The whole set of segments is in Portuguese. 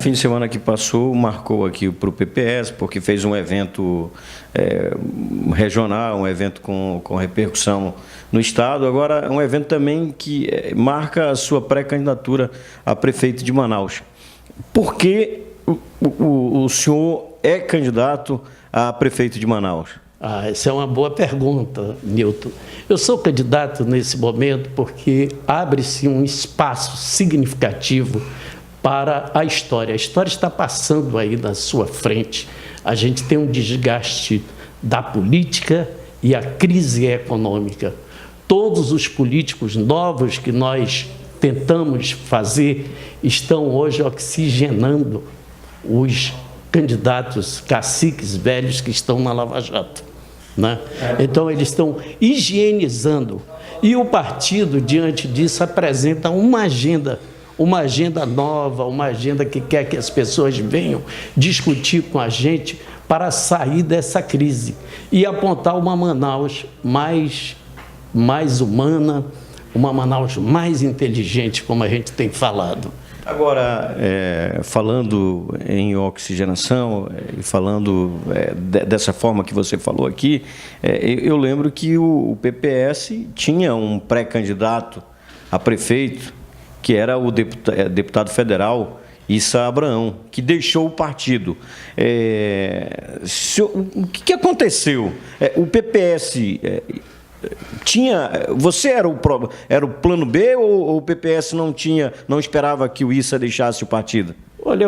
fim de semana que passou marcou aqui para o PPS, porque fez um evento regional, um evento com repercussão no Estado. Agora, um evento também que marca a sua pré-candidatura a prefeito de Manaus. Por que o senhor é candidato a prefeito de Manaus? Essa é uma boa pergunta, Nilton. Eu sou candidato nesse momento porque abre-se um espaço significativo para a história. A história está passando aí na sua frente. A gente tem um desgaste da política e a crise econômica. Todos os políticos novos que nós tentamos fazer estão hoje oxigenando os candidatos caciques velhos que estão na Lava Jato, né? Então, eles estão higienizando. E o partido, diante disso, apresenta uma agenda nova, uma agenda que quer que as pessoas venham discutir com a gente para sair dessa crise e apontar uma Manaus mais humana, uma Manaus mais inteligente, como a gente tem falado. Agora, falando em oxigenação e falando dessa forma que você falou aqui, eu lembro que o PPS tinha um pré-candidato a prefeito, que era o deputado federal Issa Abraão, que deixou o partido. O que aconteceu? O PPS... Você era o plano B ou o PPS não esperava que o Issa deixasse o partido? Olha,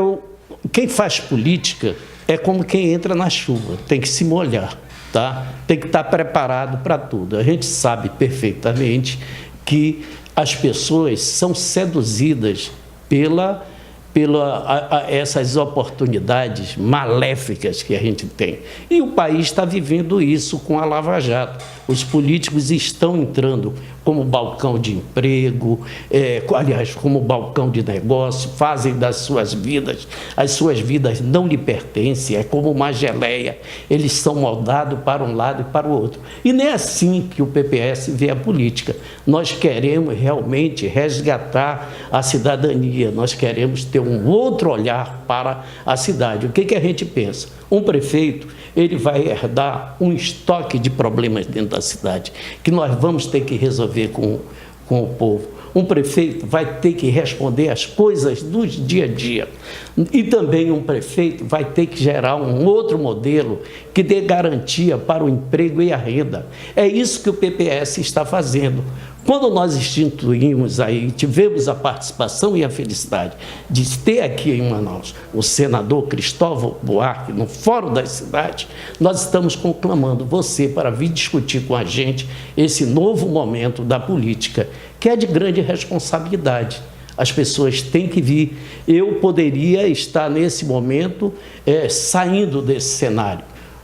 quem faz política é como quem entra na chuva, tem que se molhar, tá? Tem que estar preparado para tudo. A gente sabe perfeitamente que as pessoas são seduzidas pela essas oportunidades maléficas que a gente tem. E o país está vivendo isso com a Lava Jato. Os políticos estão entrando como balcão de emprego, aliás, como balcão de negócio, fazem das suas vidas, as suas vidas não lhe pertencem, é como uma geleia, eles são moldados para um lado e para o outro. E não é assim que o PPS vê a política. Nós queremos realmente resgatar a cidadania, nós queremos ter um outro olhar para a cidade. O que a gente pensa? Um prefeito, ele vai herdar um estoque de problemas dentro da cidade, que nós vamos ter que resolver com o povo. Um prefeito vai ter que responder às coisas do dia a dia. E também um prefeito vai ter que gerar um outro modelo que dê garantia para o emprego e a renda. É isso que o PPS está fazendo. Quando nós instituímos aí, tivemos a participação e a felicidade de ter aqui em Manaus o senador Cristóvão Buarque no Fórum das Cidades, nós estamos conclamando você para vir discutir com a gente esse novo momento da política, que é de grande responsabilidade. As pessoas têm que vir. Eu poderia estar nesse momento saindo desse cenário,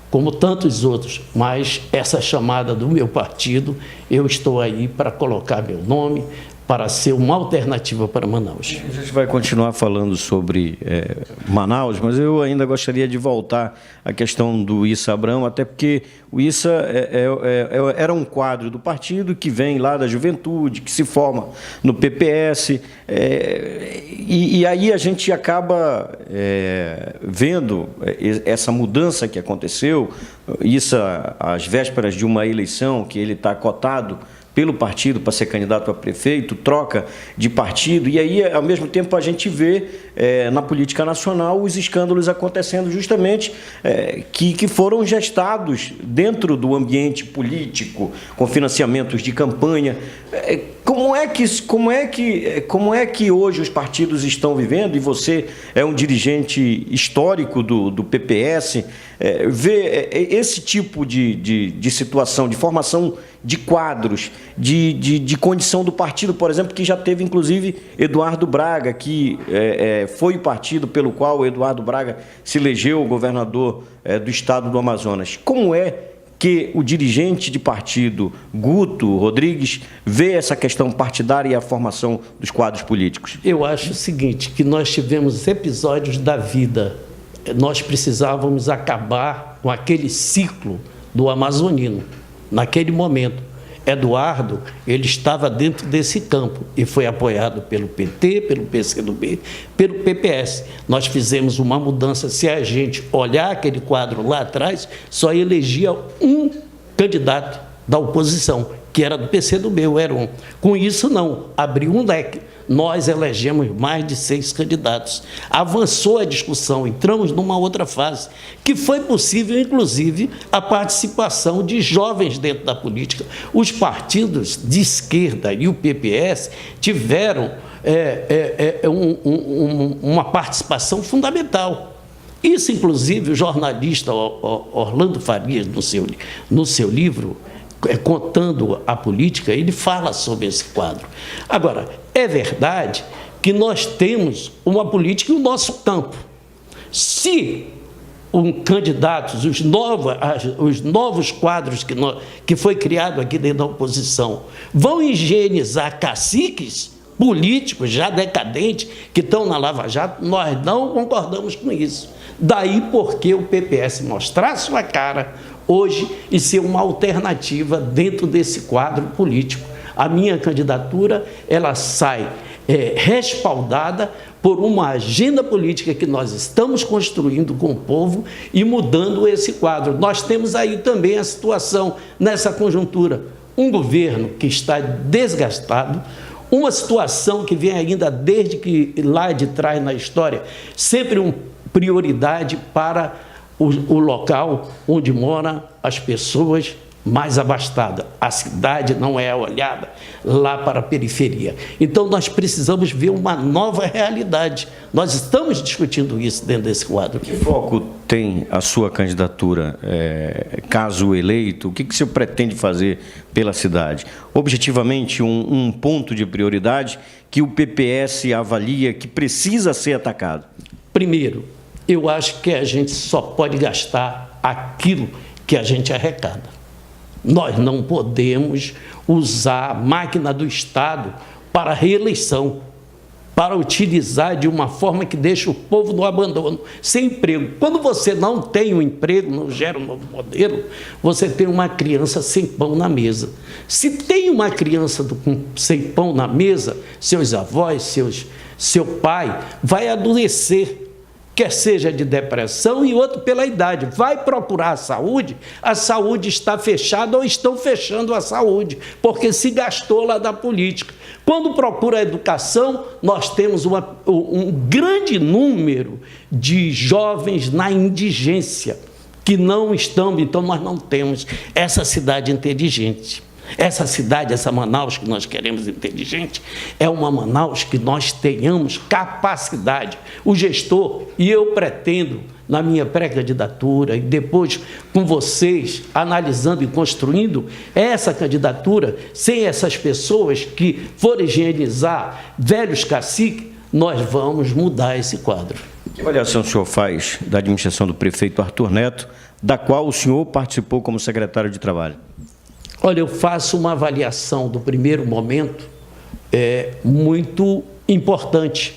como tantos outros, mas essa chamada do meu partido, eu estou aí para colocar meu nome, para ser uma alternativa para Manaus. A gente vai continuar falando sobre Manaus, mas eu ainda gostaria de voltar à questão do Issa Abraão, até porque o Issa era um quadro do partido que vem lá da juventude, que se forma no PPS, e aí a gente acaba vendo essa mudança que aconteceu. Issa, às vésperas de uma eleição, que ele está cotado pelo partido para ser candidato a prefeito, troca de partido, e aí, ao mesmo tempo, a gente vê na política nacional os escândalos acontecendo justamente que foram gestados dentro do ambiente político, com financiamentos de campanha. Como é que hoje os partidos estão vivendo, e você é um dirigente histórico do PPS, vê esse tipo de situação, de formação de quadros, de condição do partido, por exemplo, que já teve, inclusive, Eduardo Braga, que foi o partido pelo qual o Eduardo Braga se elegeu governador do estado do Amazonas. Como é que o dirigente de partido, Guto Rodrigues, vê essa questão partidária e a formação dos quadros políticos? Eu acho o seguinte, que nós tivemos episódios da vida. Nós precisávamos acabar com aquele ciclo do amazonino, naquele momento. Eduardo, ele estava dentro desse campo e foi apoiado pelo PT, pelo PCdoB, pelo PPS. Nós fizemos uma mudança. Se a gente olhar aquele quadro lá atrás, só elegia um candidato da oposição, que era do PCdoB, o Heron. Com isso, não, abriu um leque. Nós elegemos mais de 6 candidatos. Avançou a discussão, entramos numa outra fase, que foi possível, inclusive, a participação de jovens dentro da política. Os partidos de esquerda e o PPS tiveram uma participação fundamental. Isso, inclusive, o jornalista Orlando Farias, no seu livro, Contando a Política, ele fala sobre esse quadro. Agora, é verdade que nós temos uma política em nosso campo. Se candidatos, os novos quadros que foi criado aqui dentro da oposição, vão higienizar caciques políticos já decadentes que estão na Lava Jato, nós não concordamos com isso. Daí porque o PPS mostrar sua cara hoje e ser uma alternativa dentro desse quadro político. A minha candidatura, ela sai respaldada por uma agenda política que nós estamos construindo com o povo e mudando esse quadro. Nós temos aí também a situação, nessa conjuntura, um governo que está desgastado, uma situação que vem ainda desde que lá de trás na história, sempre uma prioridade para o local onde moram as pessoas mais abastadas. A cidade não é olhada lá para a periferia. Então, nós precisamos ver uma nova realidade. Nós estamos discutindo isso dentro desse quadro. Que foco tem a sua candidatura, caso eleito? O que o senhor pretende fazer pela cidade? Objetivamente, um ponto de prioridade que o PPS avalia que precisa ser atacado? Primeiro, eu acho que a gente só pode gastar aquilo que a gente arrecada. Nós não podemos usar a máquina do Estado para reeleição, para utilizar de uma forma que deixa o povo no abandono, sem emprego. Quando você não tem um emprego, não gera um novo modelo, você tem uma criança sem pão na mesa. Se tem uma criança sem pão na mesa, seus avós, seu pai, vai adoecer, quer seja de depressão e outro pela idade. Vai procurar a saúde está fechada ou estão fechando a saúde, porque se gastou lá da política. Quando procura a educação, nós temos um grande número de jovens na indigência, que não estão, então nós não temos essa cidade inteligente. Essa cidade, essa Manaus que nós queremos inteligente, é uma Manaus que nós tenhamos capacidade. O gestor, e eu pretendo, na minha pré-candidatura, e depois com vocês, analisando e construindo essa candidatura, sem essas pessoas que forem higienizar velhos caciques, nós vamos mudar esse quadro. Que avaliação o senhor faz da administração do prefeito Arthur Neto, da qual o senhor participou como secretário de Trabalho? Olha, eu faço uma avaliação do primeiro momento muito importante.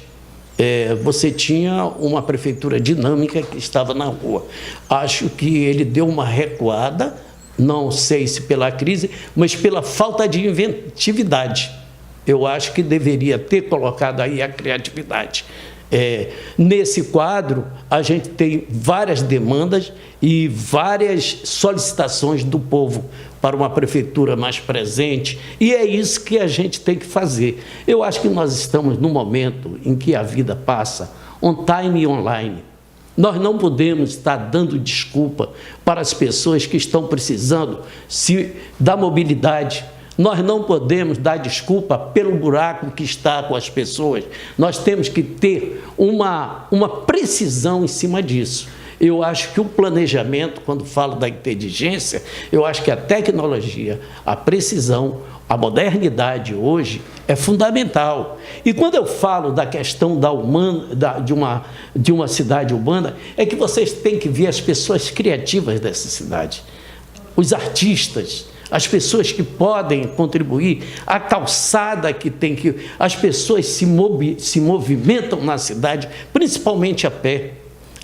Você tinha uma prefeitura dinâmica que estava na rua. Acho que ele deu uma recuada, não sei se pela crise, mas pela falta de inventividade. Eu acho que deveria ter colocado aí a criatividade. Nesse quadro, a gente tem várias demandas e várias solicitações do povo para uma prefeitura mais presente, e é isso que a gente tem que fazer. Eu acho que nós estamos num momento em que a vida passa on-time e online. Nós não podemos estar dando desculpa para as pessoas que estão precisando da mobilidade. Nós não podemos dar desculpa pelo buraco que está com as pessoas. Nós temos que ter uma precisão em cima disso. Eu acho que o planejamento, quando falo da inteligência, eu acho que a tecnologia, a precisão, a modernidade hoje é fundamental. E quando eu falo da questão de uma cidade urbana, é que vocês têm que ver as pessoas criativas dessa cidade, os artistas, as pessoas que podem contribuir, a calçada que tem que... As pessoas se movimentam na cidade, principalmente a pé.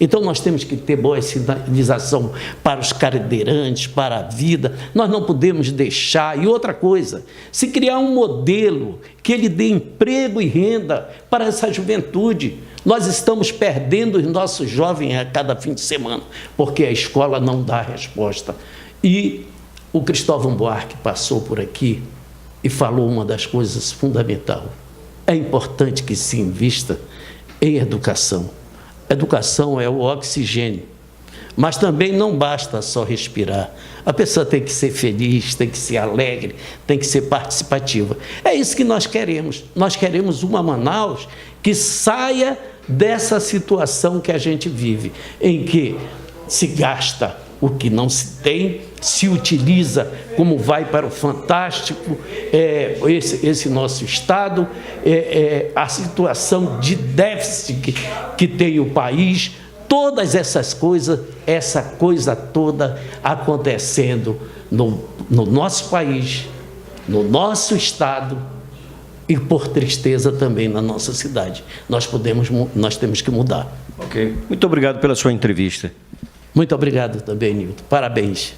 Então, nós temos que ter boa sinalização para os cadeirantes, para a vida. Nós não podemos deixar. E outra coisa, se criar um modelo que ele dê emprego e renda para essa juventude, nós estamos perdendo os nossos jovens a cada fim de semana, porque a escola não dá resposta. E o Cristóvão Buarque passou por aqui e falou uma das coisas fundamentais. É importante que se invista em educação. Educação é o oxigênio, mas também não basta só respirar. A pessoa tem que ser feliz, tem que ser alegre, tem que ser participativa. É isso que nós queremos. Nós queremos uma Manaus que saia dessa situação que a gente vive, em que se gasta o que não se tem, se utiliza como vai para o fantástico, esse nosso Estado, a situação de déficit que tem o país, todas essas coisas, essa coisa toda acontecendo no nosso país, no nosso Estado e, por tristeza, também na nossa cidade. Nós temos que mudar. Ok. Muito obrigado pela sua entrevista. Muito obrigado também, Nilton. Parabéns.